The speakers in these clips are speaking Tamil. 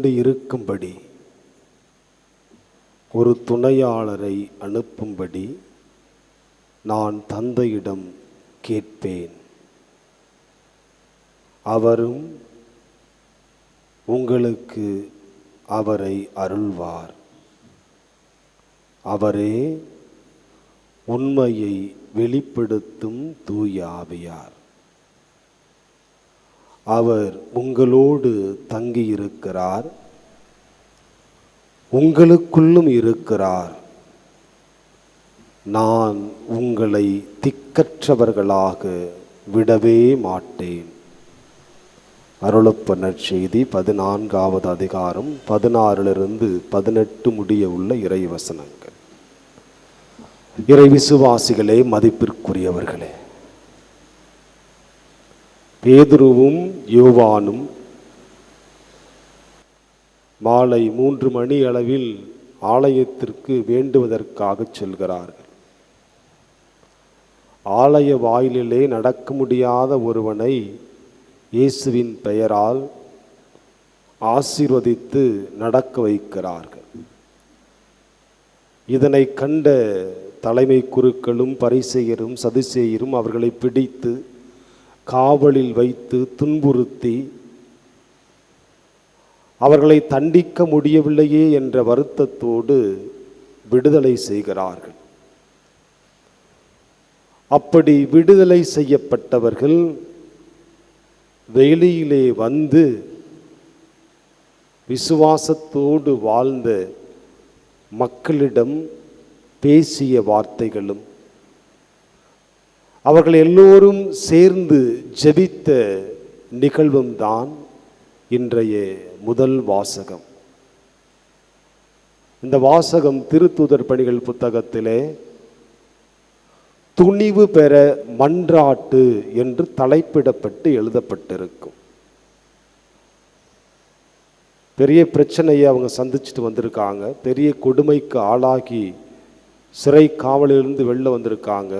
உங்களோடு இருக்கும்படி ஒரு துணையாளரை அனுப்பும்படி நான் தந்தையிடம் கேட்பேன். அவரும் உங்களுக்கு அவரை அருள்வார். அவரே உண்மையை வெளிப்படுத்தும் தூய ஆவியார். அவர் உங்களோடு தங்கியிருக்கிறார், உங்களுக்குள்ளும் இருக்கிறார். நான் உங்களை திக்கற்றவர்களாக விடவே மாட்டேன். அருளப்ப நற்செய்தி 14வது அதிகாரம் 16 - 18 முடிய உள்ள இறைவசனங்கள். இறை விசுவாசிகளே, மதிப்பிற்குரியவர்களே, பேதுருவும் யோவானும் மாலை 3 மணி அளவில் ஆலயத்திற்கு வேண்டுவதற்காக செல்கிறார்கள். ஆலய வாயிலிலே நடக்க முடியாத ஒருவனை இயேசுவின் பெயரால் ஆசீர்வதித்து நடக்க வைக்கிறார்கள். இதனை கண்ட தலைமை குருக்களும் பரிசேயரும் சதுசேயரும் அவர்களை பிடித்து காவலில் வைத்து துன்புறுத்தி அவர்களை தண்டிக்க முடியவில்லையே என்ற வருத்தத்தோடு விடுதலை செய்கிறார்கள். அப்படி விடுதலை செய்யப்பட்டவர்கள் வெளியிலே வந்து விசுவாசத்தோடு வாழ்ந்த மக்களிடம் பேசிய வார்த்தைகளும் அவர்கள் எல்லோரும் சேர்ந்து ஜெபித்த நிகழ்வும் தான் இன்றைய முதல் வாசகம். இந்த வாசகம் திருத்தூதர் பணிகள் புத்தகத்திலே துணிவு பெற மன்றாட்டு என்று தலைப்பிடப்பட்டு எழுதப்பட்டிருக்கும். பெரிய பிரச்சனையை அவங்க சந்திச்சுட்டு வந்திருக்காங்க. பெரிய கொடுமைக்கு ஆளாகி சிறை காவலிலிருந்து வெளில வந்திருக்காங்க.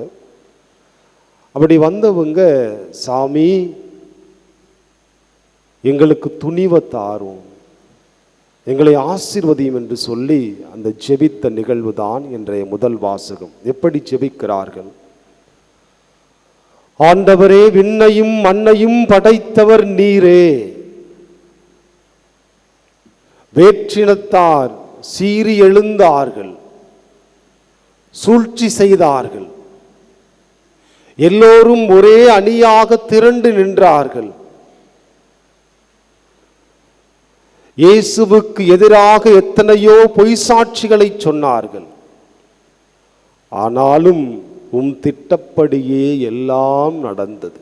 அப்படி வந்தவங்க, சாமி எங்களுக்கு துணிவை தாரும், எங்களை ஆசீர்வதியும் என்று சொல்லி அந்த ஜெபித்த நிகழ்வு தான் இன்றைய முதல் வாசகம். எப்படி ஜெபிக்கிறார்கள்? ஆண்டவரே, விண்ணையும் மண்ணையும் படைத்தவர் நீரே. வேற்றினத்தார் சீறி எழுந்தார்கள், சூழ்ச்சி செய்தார்கள். எல்லோரும் ஒரே அணியாக திரண்டு நின்றார்கள். இயேசுவுக்கு எதிராக எத்தனையோ பொய் சாட்சிகளை சொன்னார்கள். ஆனாலும் உம் திட்டப்படியே எல்லாம் நடந்தது.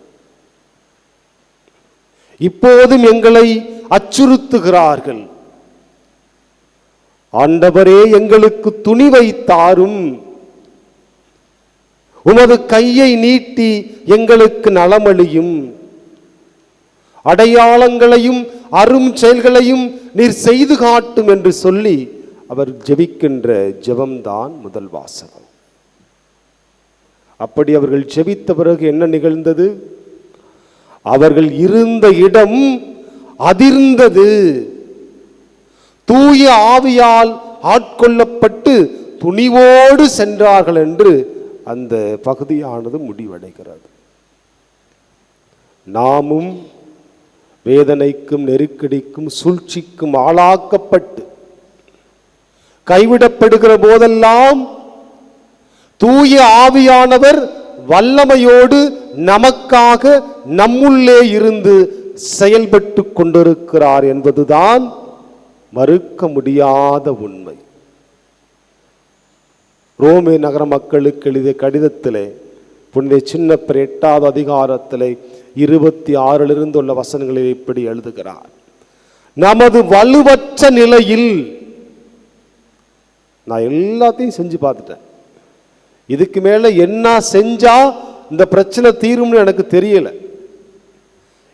இப்போதும் எங்களை அச்சுறுத்துகிறார்கள். ஆண்டவரே, எங்களுக்கு துணிவை தாரும், உமது கையை நீட்டி எங்களுக்கு நலமளியும், அடையாளங்களையும் அரும் செயல்களையும் நீர் செய்து காட்டும் என்று சொல்லி அவர் ஜெபிக்கின்ற ஜெபம்தான் முதல் வாசகம். அப்படி அவர்கள் ஜெபித்த பிறகு என்ன நிகழ்ந்தது? அவர்கள் இருந்த இடம் அதிர்ந்தது. தூய ஆவியால் ஆட்கொள்ளப்பட்டு துணிவோடு சென்றார்கள் என்று அந்த பகுதியானது முடிவடைகிறது. நாமும் வேதனைக்கும் நெருக்கடிக்கும் சூழ்ச்சிக்கும் ஆளாக்கப்பட்டு கைவிடப்படுகிற போதெல்லாம் தூய ஆவியானவர் வல்லமையோடு நமக்காக நம்முள்ளே இருந்து செயல்பட்டு கொண்டிருக்கிறார் என்பதுதான் மறுக்க முடியாத உண்மை. ரோமே நகர மக்களுக்கு எழுதிய கடிதத்திலே புனித சின்னப்பர் 8வது அதிகாரத்திலே 26 உள்ள வசனங்களில் இப்படி எழுதுகிறார்: நமது வலுவற்ற நிலையில், நான் எல்லாத்தையும் செஞ்சு பார்த்துட்டேன், இதுக்கு மேல என்ன செஞ்சா இந்த பிரச்சனை தீரும்னு எனக்கு தெரியல,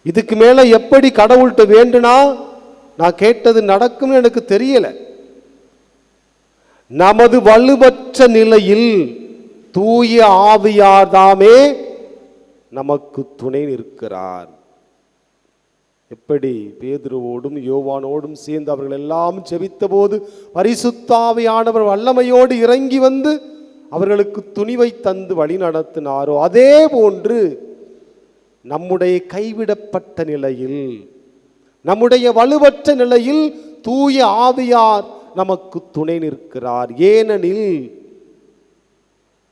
இதுக்கு மேல எப்படி கடவுள்கிட்ட வேண்டுனா நான் கேட்டது நடக்கும்னு எனக்கு தெரியல. நமது வலுவற்ற நிலையில் தூய ஆவியார் தாமே நமக்கு துணை நிற்கிறார். எப்படி பேதுருவோடும் யோவானோடும் சேர்ந்து அவர்கள் எல்லாம் ஜெபித்த போது பரிசுத்த ஆவியானவர் வல்லமையோடு இறங்கி வந்து அவர்களுக்கு துணிவை தந்து வழி நடத்தினாரோ, அதே போன்று நம்முடைய கைவிடப்பட்ட நிலையில், நம்முடைய வலுவற்ற நிலையில் தூய ஆவியார் நமக்கு துணை நிற்கிறார். ஏனெனில்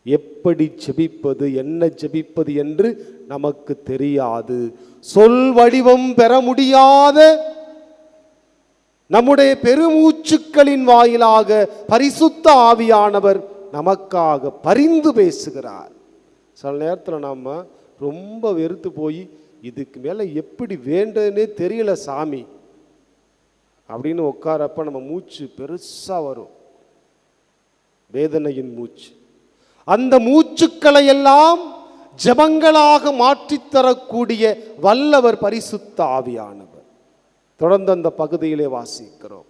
எப்படி ஜெபிப்பது, என்ன ஜெபிப்பது என்று நமக்கு தெரியாது. சொல் வடிவம் பெற முடியாத நம்முடைய பெருமூச்சுக்களின் வாயிலாக பரிசுத்த ஆவியானவர் நமக்காக பரிந்து பேசுகிறார். சில நேரத்தில் நம்ம ரொம்ப வெறுத்து போய் இதுக்கு மேலே எப்படி வேண்டதுன்னே தெரியல சாமி அப்படின்னு உட்காரப்ப நம்ம மூச்சு பெருசாக வரும், வேதனையின் மூச்சு. அந்த மூச்சுக்களை எல்லாம் ஜெபங்களாக மாற்றித்தரக்கூடிய வல்லவர் பரிசுத்த ஆவியானவர். தொடர்ந்து அந்த பகுதியிலே வாசிக்கிறோம்.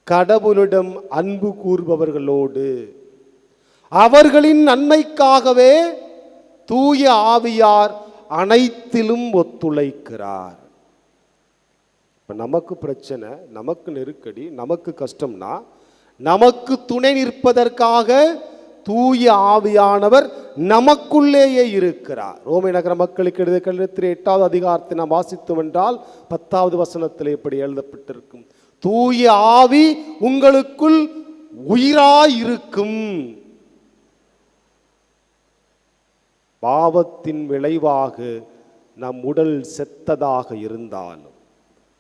கடவுளிடம் அன்பு கூறுபவர்களோடு அவர்களின் நன்மைக்காகவே தூய ஆவியார் அனைத்திலும் ஒத்துழைக்கிறார். இப்ப நமக்கு பிரச்சனை, நமக்கு நெருக்கடி, நமக்கு கஷ்டம்னா நமக்கு துணை நிற்பதற்காக தூய ஆவியானவர் நமக்குள்ளேயே இருக்கிறார். ரோமை நகர மக்களுக்கு எழுதிய கடிதத்திலே 8வது அதிகாரத்தை நாம் வாசித்தோம் என்றால் 10வது வசனத்தில் இப்படி எழுதப்பட்டிருக்கும், தூய ஆவி உங்களுக்குள் உயிராயிருக்கும். பாவத்தின் விளைவாக நம் உடல் செத்ததாக இருந்தாலும்,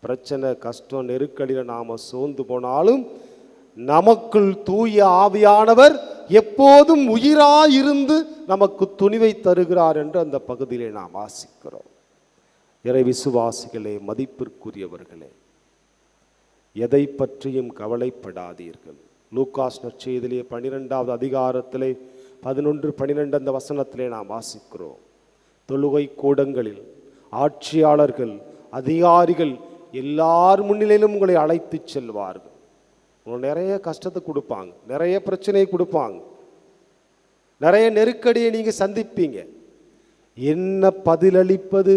பிரச்சனை கஷ்டம் நெருக்கடியில் நாம் சோர்ந்து போனாலும் நமக்குள் தூய ஆவியானவர் எப்போதும் உயிராயிருந்து நமக்கு துணிவை தருகிறார் என்று அந்த பகுதியிலே நாம் வாசிக்கிறோம். இறை விசுவாசிகளே, மதிப்பிற்குரியவர்களே, எதை பற்றியும் கவலைப்படாதீர்கள். லூக்காஸ் நற்செய்தியிலே 12வது அதிகாரத்திலே 11-12 அந்த வசனத்திலே நாம் வாசிக்கிறோம். தொழுகை கூடங்களில் ஆட்சியாளர்கள், அதிகாரிகள் எல்லார் முன்னிலையிலும் உங்களை அழைத்து செல்வார்கள். உங்களுக்கு நிறைய கஷ்டத்தை கொடுப்பாங்க, நிறைய பிரச்சனையை கொடுப்பாங்க, நிறைய நெருக்கடியை நீங்கள் சந்திப்பீங்க. என்ன பதிலளிப்பது,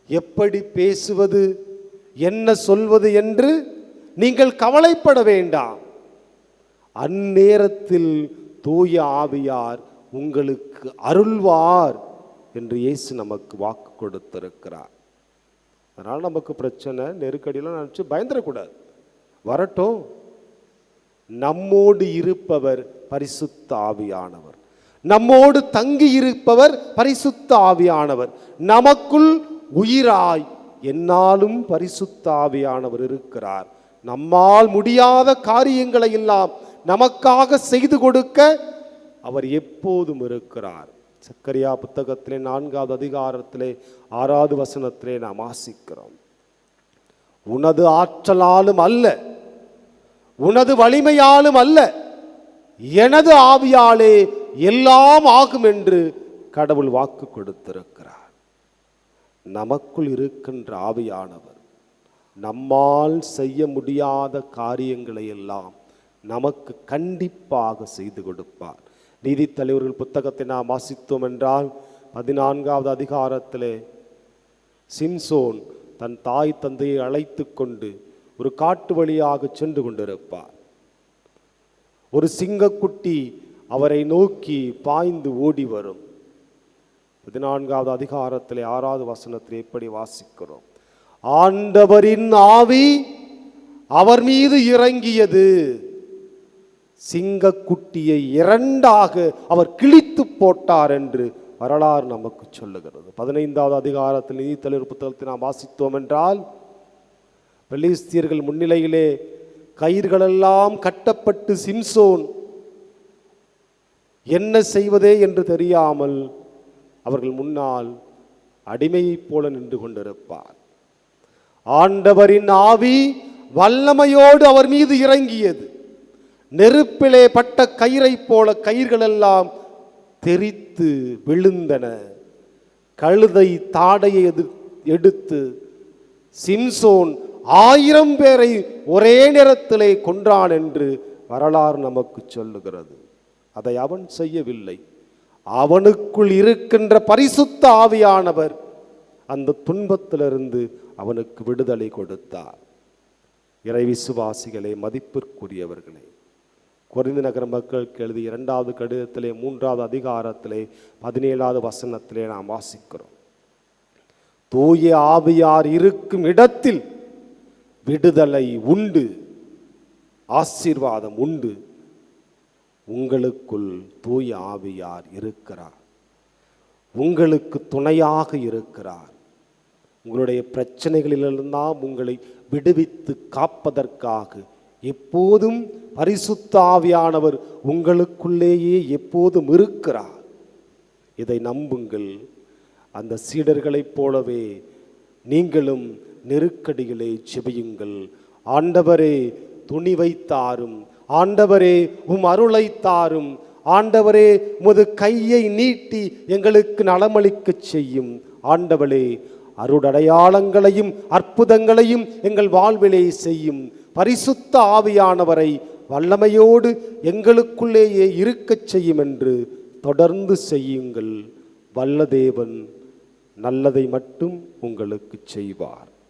எப்படி பேசுவது, என்ன சொல்வது என்று நீங்கள் கவலைப்பட வேண்டாம். அந்நேரத்தில் தூய ஆவியார் உங்களுக்கு அருள்வார் என்று இயேசு நமக்கு வாக்கு கொடுத்திருக்கிறார். அதனால் நமக்கு பிரச்சனை நெருக்கடியெல்லாம் நினச்சி பயந்துடக்கூடாது. வரட்டும். நம்மோடு இருப்பவர் பரிசுத்த ஆவியானவர், நம்மோடு தங்கி இருப்பவர் பரிசுத்த ஆவியானவர், நமக்குள் உயிராய் என்னாலும் பரிசுத்த ஆவியானவர் இருக்கிறார். நம்மால் முடியாத காரியங்களை எல்லாம் நமக்காக செய்து கொடுக்க அவர் எப்போதும் இருக்கிறார். சக்கரியா புத்தகத்திலே 4வது அதிகாரத்திலே 6வது வசனத்திலே நாம் வாசிக்கிறோம், உனது ஆற்றலாலும் அல்ல, உனது வலிமையாலும் அல்ல, எனது ஆவியாலே எல்லாம் ஆகும் என்று கடவுள் வாக்கு கொடுத்திருக்கிறார். நமக்குள் இருக்கின்ற ஆவியானவர் நம்மால் செய்ய முடியாத காரியங்களை எல்லாம் நமக்கு கண்டிப்பாக செய்து கொடுப்பார். நீதித்தலைவர்கள் புத்தகத்தை நாம் வாசித்தோம் என்றால் 14வது அதிகாரத்திலே சிம்சோன் தன் தாய் தந்தையை அழைத்து கொண்டு ஒரு காட்டு வழியாக சென்று கொண்டிருப்பார். ஒரு சிங்கக்குட்டி அவரை நோக்கி பாய்ந்து ஓடி வரும். 14வது அதிகாரத்திலே 6வது வசனத்திலே எப்படி வாசிக்கிறோம், ஆண்டவரின் ஆவி அவர் மீது இறங்கியது, சிங்கக்குட்டியை 2ஆக அவர் கிழித்து போட்டார் என்று வரலாறு நமக்கு சொல்லுகிறது. 15வது அதிகாரத்தில் நீதித்தலைவர் புத்தகத்தை நாம் வாசித்தோம் என்றால் பெலிஸ்தியர்கள் முன்னிலையிலே கயிர்களெல்லாம் கட்டப்பட்டு சிம்சோன் என்ன செய்வதே என்று தெரியாமல் அவர்கள் முன்னால் அடிமையைப் போல நின்று கொண்டிருப்பார். ஆண்டவரின் ஆவி வல்லமையோடு அவர் மீது இறங்கியது. நெருப்பிலே பட்ட கயிறை போல கயிர்களெல்லாம் தெரித்து விழுந்தன. கழுதை தாடையை எடுத்து சிம்சோன் 1000 பேரை ஒரே நேரத்திலே கொன்றான் என்று வரலாறு நமக்கு சொல்லுகிறது. அதை அவன் செய்யவில்லை, அவனுக்குள் இருக்கின்ற பரிசுத்த ஆவியானவர் அந்த துன்பத்திலிருந்து அவனுக்கு விடுதலை கொடுத்தார். இறை விசுவாசிகளே, மதிப்பிற்குரியவர்களே, கொரிந்து நகர மக்களுக்கு எழுதிய 2வது கடிதத்திலே 3வது அதிகாரத்திலே 17வது வசனத்திலே நாம் வாசிக்கிறோம், தூய ஆவியார் இருக்கும் இடத்தில் விடுதலை உண்டு, ஆசீர்வாதம் உண்டு. உங்களுக்குள் தூய ஆவியார் இருக்கிறார், உங்களுக்கு துணையாக இருக்கிறார். உங்களுடைய பிரச்சனைகளிலெல்லாம் உங்களை விடுவித்து காப்பதற்காக எப்போதும் பரிசுத்த ஆவியானவர் உங்களுக்குள்ளேயே எப்போதும் இருக்கிறார். இதை நம்புங்கள். அந்த சீடர்களைப் போலவே நீங்களும் நெருக்கடிகளை ஜெபியுங்கள். ஆண்டவரே துணிவை தாரும், ஆண்டவரே உம் அருளை தாரும், ஆண்டவரே உமது கையை நீட்டி எங்களுக்கு நலமளிக்க செய்யும், ஆண்டவரே அருடடையாளங்களையும் அற்புதங்களையும் எங்கள் வாழ்விலே செய்யும், பரிசுத்த ஆவியானவரை வல்லமையோடு எங்களுக்குள்ளேயே இருக்கச் செய்யும் என்று தொடர்ந்து செய்யுங்கள். வல்ல தேவன் நல்லதை மட்டும் உங்களுக்கு செய்வார்.